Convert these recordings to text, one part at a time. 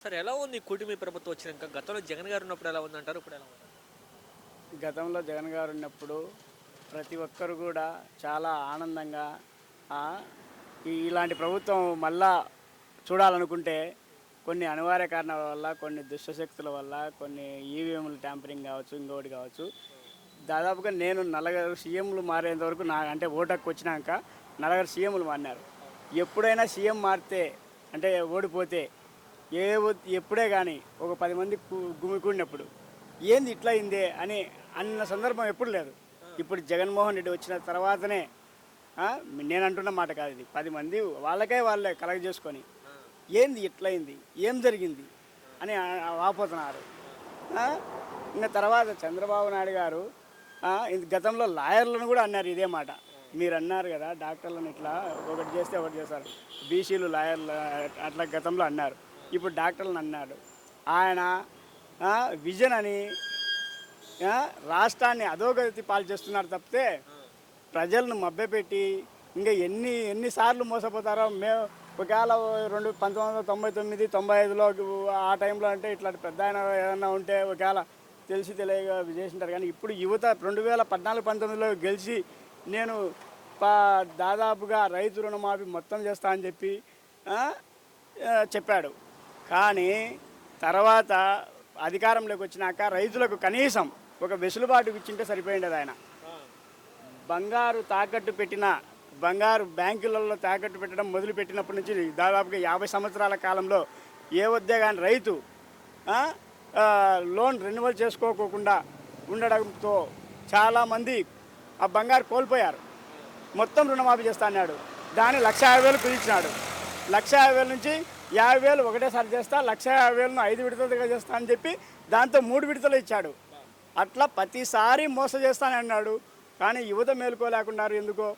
Sir ఎలా ఉంది కూటమి ప్రభుత్వం వచ్చినాక? గతంలో జగన్ గారు ఉన్నప్పుడు ఎలా ఉందంటారు? ఇప్పుడు ఎలా ఉంది? గతంలో జగన్ గారు ఉన్నప్పుడు ప్రతి ఒక్కరు కూడా చాలా ఆనందంగా ఆ, ఇలాంటి ప్రభుత్వం మళ్ళా చూడాలనుకుంటే కొన్ని అనివార్య కారణాల వల్ల, కొన్ని దుష్టశక్తుల వల్ల, కొన్ని ఈవీఎంలు ట్యాంపరింగ్ కావచ్చు, ఇంకొకటి కావచ్చు. దాదాపుగా నేను నలుగురు సీఎంలు మారేంత వరకు అంటే ఓటకు వచ్చినాక నలుగురు సీఎంలు మారినారు. ఎప్పుడైనా సీఎం మారితే అంటే ఓడిపోతే ఎప్పుడే కానీ ఒక 10 మంది గుమికూడినప్పుడు ఏంది ఇట్లా అయిందే అని అన్న సందర్భం ఎప్పుడు లేదు. ఇప్పుడు జగన్మోహన్ రెడ్డి వచ్చిన తర్వాతనే ఆ, నేను అంటున్న మాట కాదు, ఇది 10 మంది వాళ్ళే కలెక్ట్ చేసుకొని ఏంది ఇట్లయింది, ఏం జరిగింది అని వాపోతున్నారు. ఇంకా తర్వాత చంద్రబాబు నాయుడు గారు గతంలో లాయర్లను కూడా అన్నారు ఇదే మాట. మీరు అన్నారు కదా డాక్టర్లను ఇట్లా ఒకటి చేస్తే ఒకటి చేస్తారు, బీసీలు లాయర్లు అట్లా గతంలో అన్నారు. ఇప్పుడు డాక్టర్లను అన్నాడు ఆయన. విజన్ అని రాష్ట్రాన్ని అధోగతి పాలు చేస్తున్నారు తప్పితే ప్రజలను మభ్యపెట్టి ఇంకా ఎన్నిసార్లు మోసపోతారో. మేము ఒకవేళ 1999, 95లో ఆ టైంలో అంటే ఇట్లాంటి పెద్ద ఆయన ఏదన్నా ఉంటే ఒకవేళ తెలియక చేసింటారు. కానీ ఇప్పుడు యువత 2014, 19లో గెలిచి నేను దాదాపుగా రైతు రుణమాఫీ మొత్తం చేస్తా అని చెప్పి చెప్పాడు. కానీ తర్వాత అధికారంలోకి వచ్చినాక రైతులకు కనీసం ఒక వెసులుబాటు ఇచ్చింటే సరిపోయిండేది. ఆయన బంగారు బ్యాంకులలో తాకట్టు పెట్టడం మొదలుపెట్టినప్పటి నుంచి దాదాపుగా 50 సంవత్సరాల కాలంలో ఏ వద్దే కానీ రైతు లోన్ రెన్యువల్ చేసుకోకుండా ఉండడంతో చాలామంది ఆ బంగారు కోల్పోయారు. మొత్తం రుణమాఫీ చేస్తా అన్నాడు, దాన్ని 1,50,000 కుదించినాడు. 1,50,000 నుంచి 50,000 ఒకటేసారి చేస్తా, 1,50,000ను 5 విడతలుగా చేస్తా అని చెప్పి దాంతో 3 విడతలు ఇచ్చాడు. అట్లా ప్రతిసారి మోసం చేస్తానని అన్నాడు. కానీ యువత మేలుకోలేకున్నారు ఎందుకో.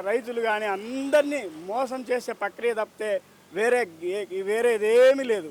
రైతులు కానీ అందరినీ మోసం చేసే ప్రక్రియ తప్పితే వేరేదేమీ లేదు.